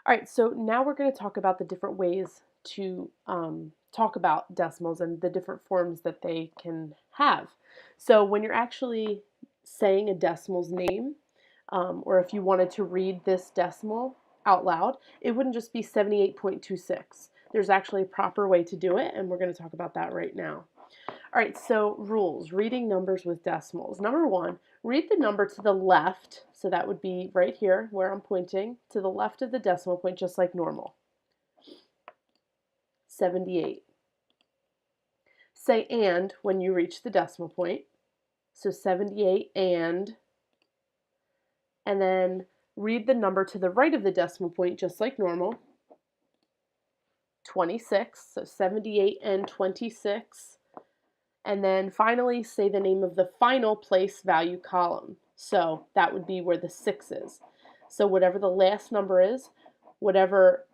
All right, so now we're going to talk about the different ways to talk about decimals and the different forms that they can have. So when you're actually saying a decimal's name, or if you wanted to read this decimal out loud, it wouldn't just be 78.26. There's actually a proper way to do it, and we're going to talk about that right now. All right, so rules, reading numbers with decimals. Number one, read the number to the left, so that would be right here where I'm pointing, to the left of the decimal point, just like normal. 78. Say and when you reach the decimal point. So 78 and then read the number to the right of the decimal point, just like normal. 26, so 78 and 26. And then finally say the name of the final place value column. So that would be where the 6 is. So whatever the last number is, whatever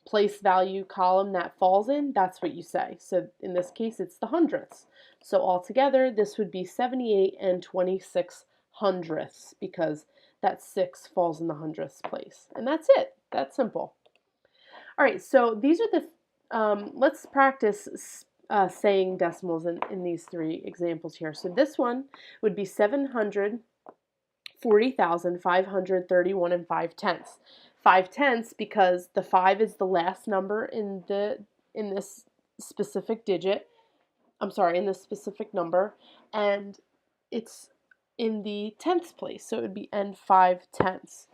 place value column that falls in, that's what you say. So in this case, it's the hundredths. So altogether, this would be 78 and 26 hundredths because that 6 falls in the hundredths place. And that's it. That's simple. All right, so these are the, let's practice saying decimals in these three examples here. So this one would be 740,531 and 5/10. 5/10 because the 5 is the last number in this specific digit. I'm sorry, in this specific number, and it's in the tenths place, so it would be n 5/10.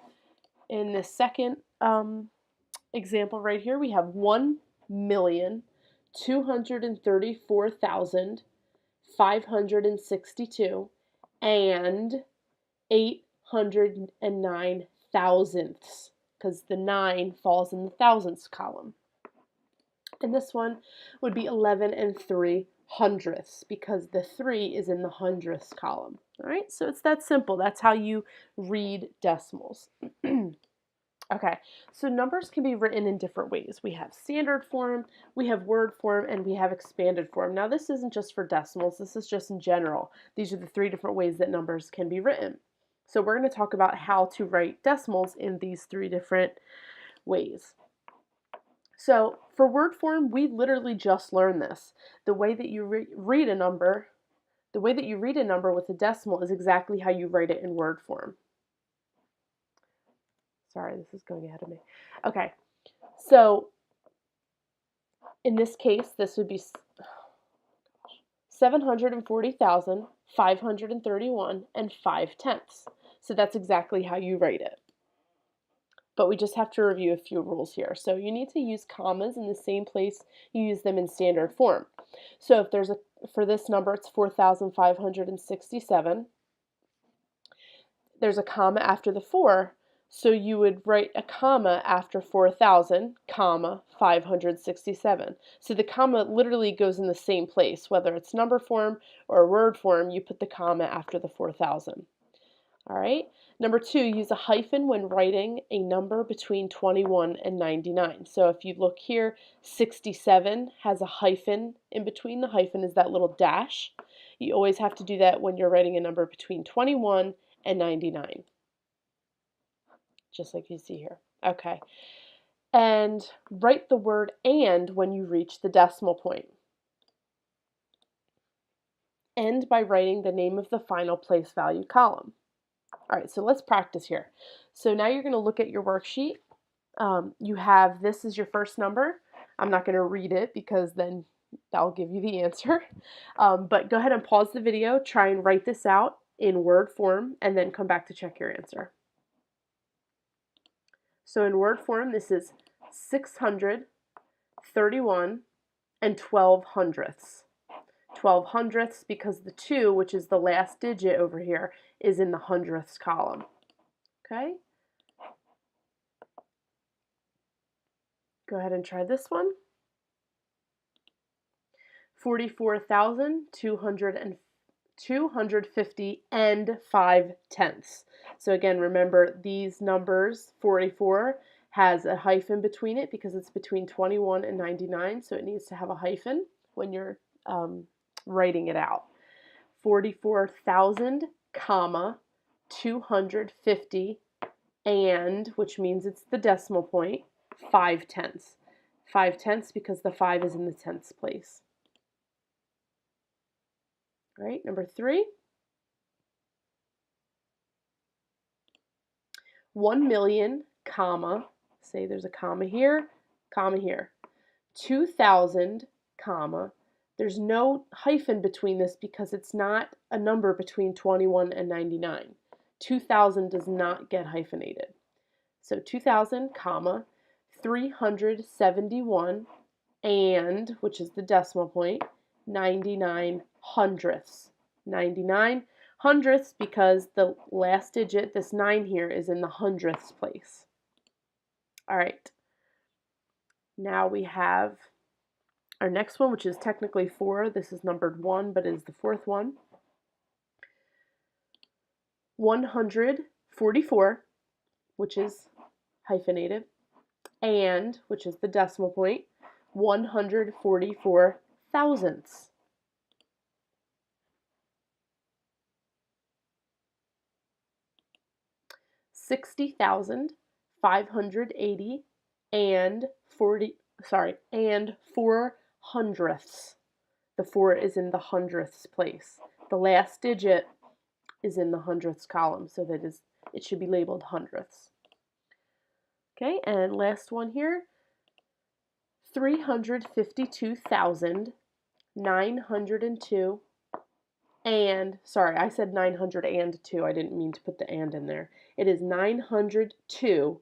In the second example right here, we have 1,234,562 and 809 thousandths, because the 9 falls in the thousandths column. And this one would be 11 and 3 hundredths, because the 3 is in the hundredths column. All right, so it's that simple. That's how you read decimals. Okay, so numbers can be written in different ways. We have standard form, we have word form, and we have expanded form. Now this isn't just for decimals, this is just in general. These are the three different ways that numbers can be written. So we're going to talk about how to write decimals in these three different ways. So for word form, we literally just learned this. The way that you read a number, with a decimal is exactly how you write it in word form. Sorry, this is going ahead of me. Okay, so in this case, this would be 740,531 and 5/10. So that's exactly how you write it. But we just have to review a few rules here. So you need to use commas in the same place you use them in standard form. So if there's for this number, it's 4,567. There's a comma after the 4. So you would write a comma after 4,000, comma, 567. So the comma literally goes in the same place. Whether it's number form or word form, you put the comma after the 4,000. All right. Number 2, use a hyphen when writing a number between 21 and 99. So if you look here, 67 has a hyphen. In between the hyphen is that little dash. You always have to do that when you're writing a number between 21 and 99. Just like you see here. Okay. And write the word and when you reach the decimal point. End by writing the name of the final place value column. All right, so let's practice here. So now you're going to look at your worksheet. You have this is your first number. I'm not going to read it because then that'll give you the answer. But go ahead and pause the video, try and write this out in word form, and then come back to check your answer. So in word form, this is 631 and 12 hundredths. 12 hundredths because the 2, which is the last digit over here, is in the hundredths column. Okay? Go ahead and try this one. 44,250 and 5/10. So again, remember these numbers, 44 has a hyphen between it because it's between 21 and 99, so it needs to have a hyphen when you're writing it out. 44,000, comma, 250 and, which means it's the decimal point, 5/10. 5/10 because the 5 is in the tenths place. All right, number 3. 1,000,000, comma, say there's a comma here, 2,000, comma, there's no hyphen between this because it's not a number between 21 and 99. 2,000 does not get hyphenated. So 2,000, comma, 371, and, which is the decimal point, 99 hundredths. 99 hundredths because the last digit, this 9 here, is in the hundredths place. All right. Now we have our next one, which is technically 4. This is numbered 1, but is the 4th one. 144, which is hyphenated, and, which is the decimal point, 144 thousandths. 60,580 and 4 hundredths. The 4 is in the hundredths place. The last digit is in the hundredths column, so it should be labeled hundredths. Okay, and last one here, 352,902 and, sorry, I said 902. I didn't mean to put the and in there. It is 902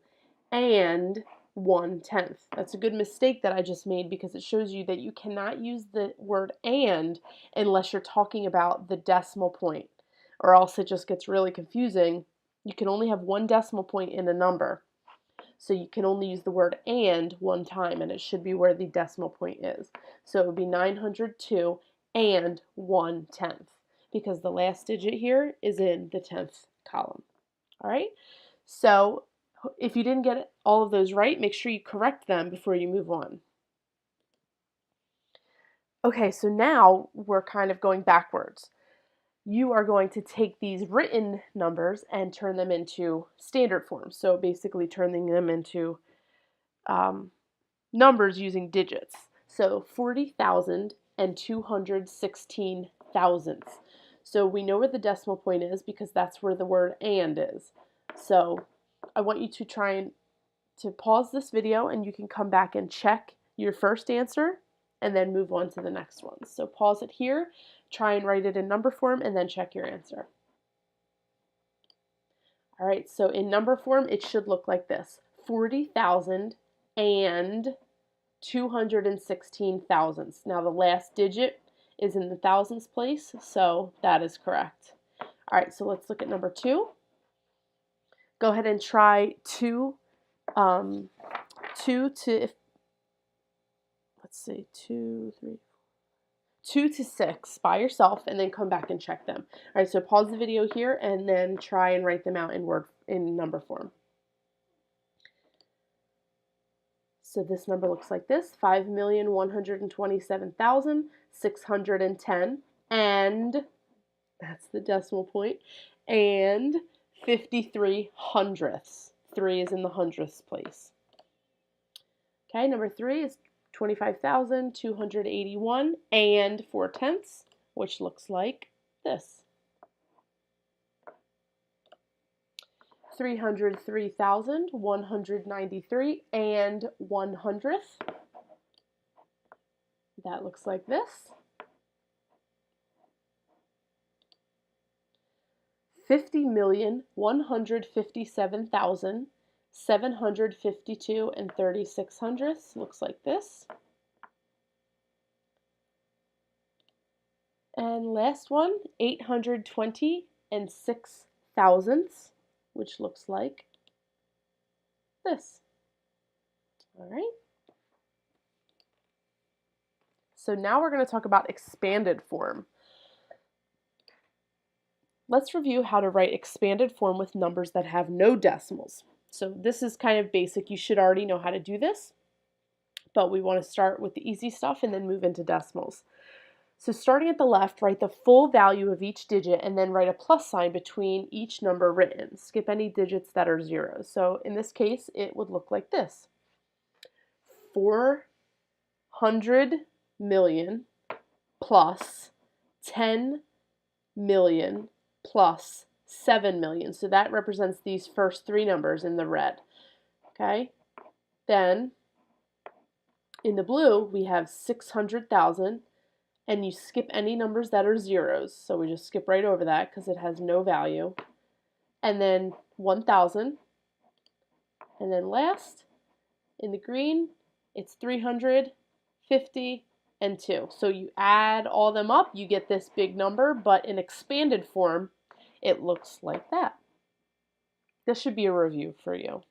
and 1/10. That's a good mistake that I just made because it shows you that you cannot use the word and unless you're talking about the decimal point, or else it just gets really confusing. You can only have one decimal point in a number, so you can only use the word and one time, and it should be where the decimal point is. So it would be 902 and 1/10 because the last digit here is in the 10th column. All right, so if you didn't get all of those right, make sure you correct them before you move on. Okay, so now we're kind of going backwards. You are going to take these written numbers and turn them into standard form. So basically turning them into numbers using digits. So 40,216 thousandths. So we know where the decimal point is because that's where the word and is. So I want you to try to pause this video, and you can come back and check your first answer and then move on to the next one. So pause it here, try and write it in number form, and then check your answer. All right, so in number form, it should look like this: 40,216 thousandths. Now the last digit is in the thousandths place, so that is correct. All right, so let's look at number 2. Go ahead and try 2 to 6 by yourself, and then come back and check them. All right, so pause the video here and then try and write them out in number form. So this number looks like this: 5,127,610, and that's the decimal point, and 53 hundredths. 3 is in the hundredths place. Okay, number 3 is 25,281 and 4/10, which looks like this: 303,193 and 1/100th. That looks like this: 50,157,752 and 36 hundredths. Looks like this. And last one, 820 and 6 thousandths, which looks like this. All right. So now we're going to talk about expanded form. Let's review how to write expanded form with numbers that have no decimals. So this is kind of basic. You should already know how to do this, but we want to start with the easy stuff and then move into decimals. So starting at the left, write the full value of each digit and then write a plus sign between each number written. Skip any digits that are zeros. So in this case, it would look like this. 400 million plus 10 million plus 7 million. So that represents these first three numbers in the red. Okay? Then in the blue, we have 600,000, and you skip any numbers that are zeros. So we just skip right over that because it has no value. And then 1,000. And then last, in the green, it's 350 and 2. So you add all them up, you get this big number, but in expanded form, it looks like that. This should be a review for you.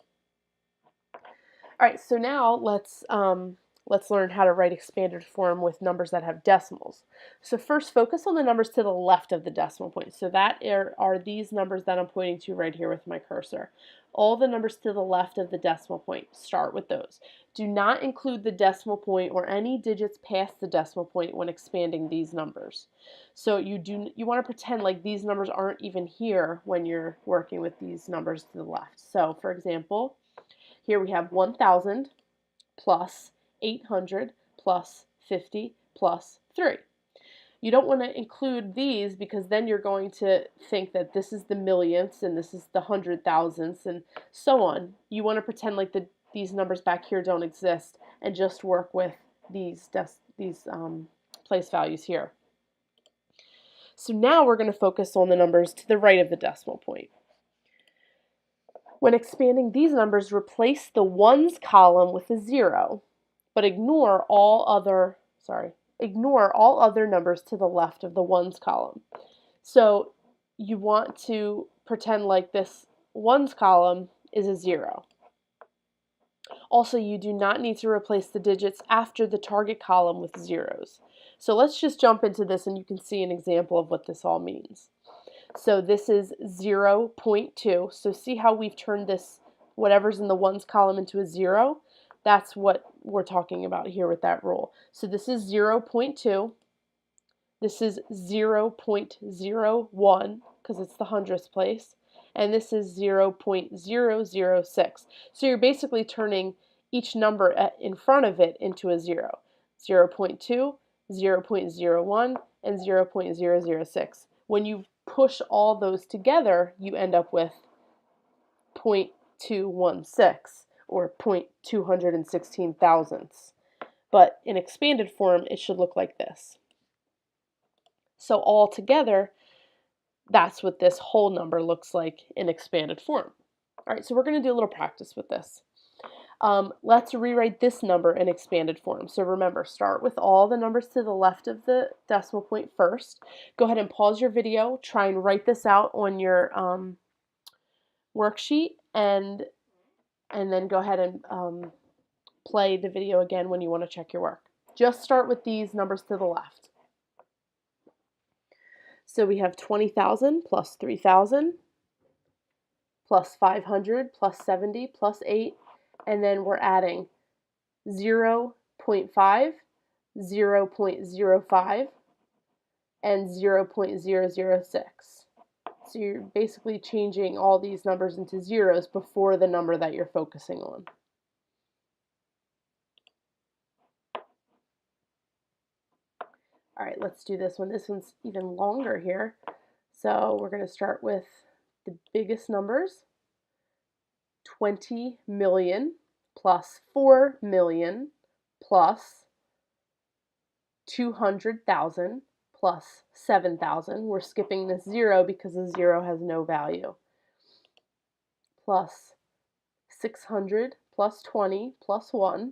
All right, so now let's learn how to write expanded form with numbers that have decimals. So first, focus on the numbers to the left of the decimal point. So that are these numbers that I'm pointing to right here with my cursor. All the numbers to the left of the decimal point, start with those. Do not include the decimal point or any digits past the decimal point when expanding these numbers. So you want to pretend like these numbers aren't even here when you're working with these numbers to the left. So for example, here we have 1,000 plus 800 plus 50 plus 3. You don't want to include these because then you're going to think that this is the millionths and this is the hundred thousandths and so on. You want to pretend like these numbers back here don't exist and just work with these place values here. So now we're going to focus on the numbers to the right of the decimal point. When expanding these numbers, replace the ones column with a 0, but ignore all other numbers to the left of the ones column. So you want to pretend like this ones column is a 0. Also, you do not need to replace the digits after the target column with zeros. So let's just jump into this and you can see an example of what this all means. So this is 0.2. So see how we've turned this, whatever's in the ones column, into a 0? That's what we're talking about here with that rule. So this is 0.2. This is 0.01 because it's the hundredths place. And this is 0.006. So you're basically turning each number in front of it into a 0. 0.2, 0.01, and 0.006. When you push all those together, you end up with 0.216 or 0.216 thousandths. But in expanded form, it should look like this. So all together, that's what this whole number looks like in expanded form. All right, so we're going to do a little practice with this. Let's rewrite this number in expanded form. So remember, start with all the numbers to the left of the decimal point first. Go ahead and pause your video, try and write this out on your worksheet, and then go ahead and play the video again when you want to check your work. Just start with these numbers to the left. So we have 20,000 plus 3,000 plus 500 plus 70 plus 8, and then we're adding 0.5, 0.05, and 0.006. So you're basically changing all these numbers into zeros before the number that you're focusing on. All right, let's do this one. This one's even longer here. So we're going to start with the biggest numbers. 20 million plus 4 million plus 200,000 plus 7,000. We're skipping this 0 because the 0 has no value. Plus 600 plus 20 plus 1.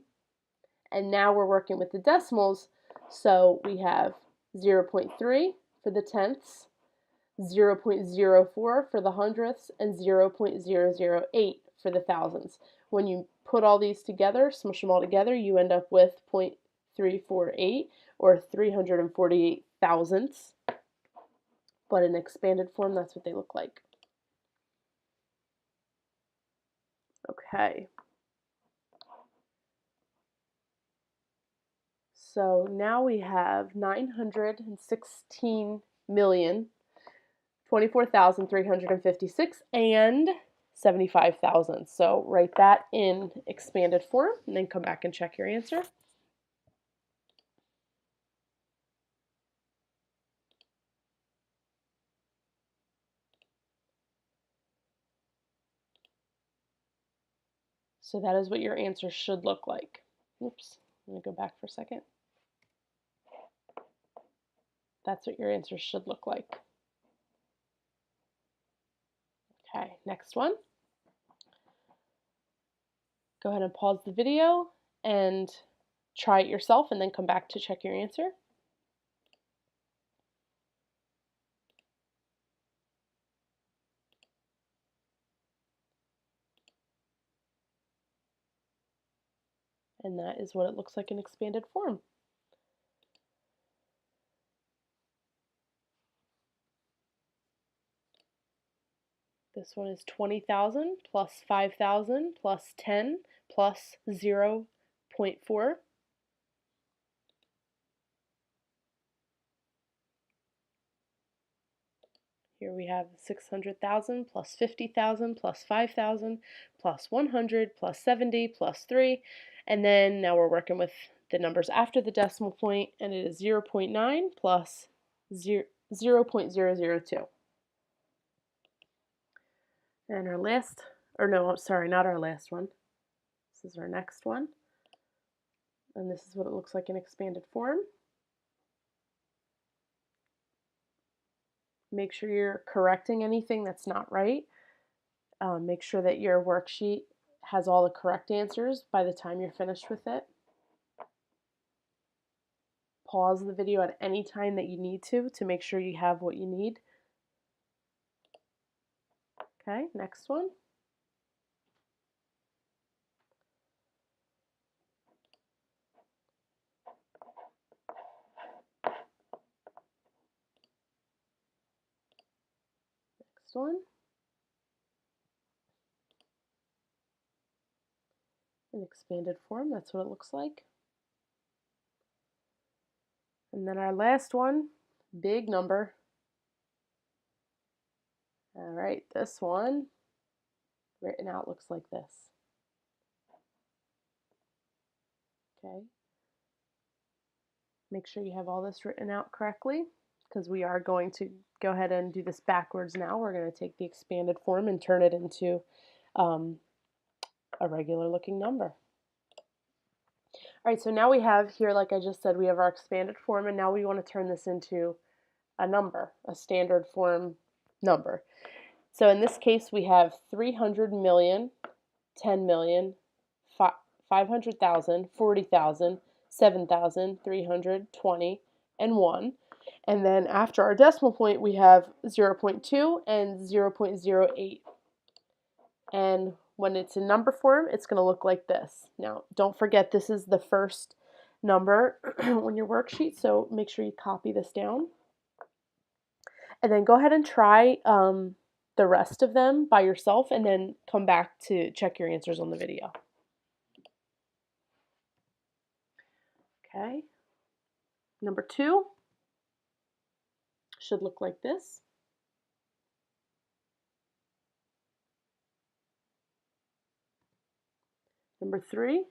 And now we're working with the decimals. So we have 0.3 for the tenths, 0.04 for the hundredths, and 0.008 for the thousandths. When you put all these together, smush them all together, you end up with 0.348 or 348 thousandths. But in expanded form, that's what they look like. Okay. So now we have 916,024,356 and 75,000. So write that in expanded form and then come back and check your answer. So that is what your answer should look like. Oops, let me go back for a second. That's what your answer should look like. Okay, next one. Go ahead and pause the video and try it yourself and then come back to check your answer. And that is what it looks like in expanded form. This one is 20,000 plus 5,000 plus 10 plus 0.4. Here we have 600,000 plus 50,000 plus 5,000 plus 100 plus 70 plus 3. And then now we're working with the numbers after the decimal point, and it is 0.9 plus 0.002. And our last, or no, I'm sorry, not our last one. This is our next one. And this is what it looks like in expanded form. Make sure you're correcting anything that's not right. Make sure that your worksheet has all the correct answers by the time you're finished with it. Pause the video at any time that you need to make sure you have what you need. Okay, next one. Next one. In expanded form, that's what it looks like. And then our last one, big number. All right, this one written out looks like this. Okay. Make sure you have all this written out correctly, because we are going to go ahead and do this backwards now. We're going to take the expanded form and turn it into a regular looking number. All right, so now we have here, like I just said, we have our expanded form, and now we want to turn this into a number, a standard form number. So in this case, we have 300 million, 10 million, 500,000, 40,000, 7,000, 320, and 1. And then after our decimal point, we have 0.2 and 0.08. And when it's in number form, it's going to look like this. Now, don't forget, this is the first number on your worksheet, so make sure you copy this down. And then go ahead and try the rest of them by yourself, and then come back to check your answers on the video. Okay. Number 2 should look like this. Number 3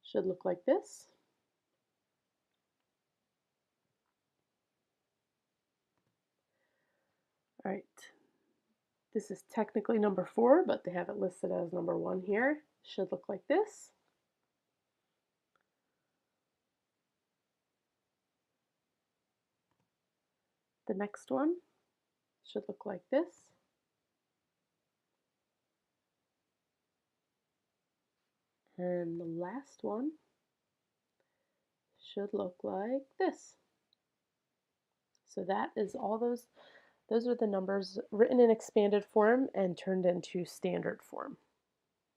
should look like this. All right. This is technically number 4, but they have it listed as number 1 here. Should look like this. The next one should look like this. And the last one should look like this. So that is all those are the numbers written in expanded form and turned into standard form.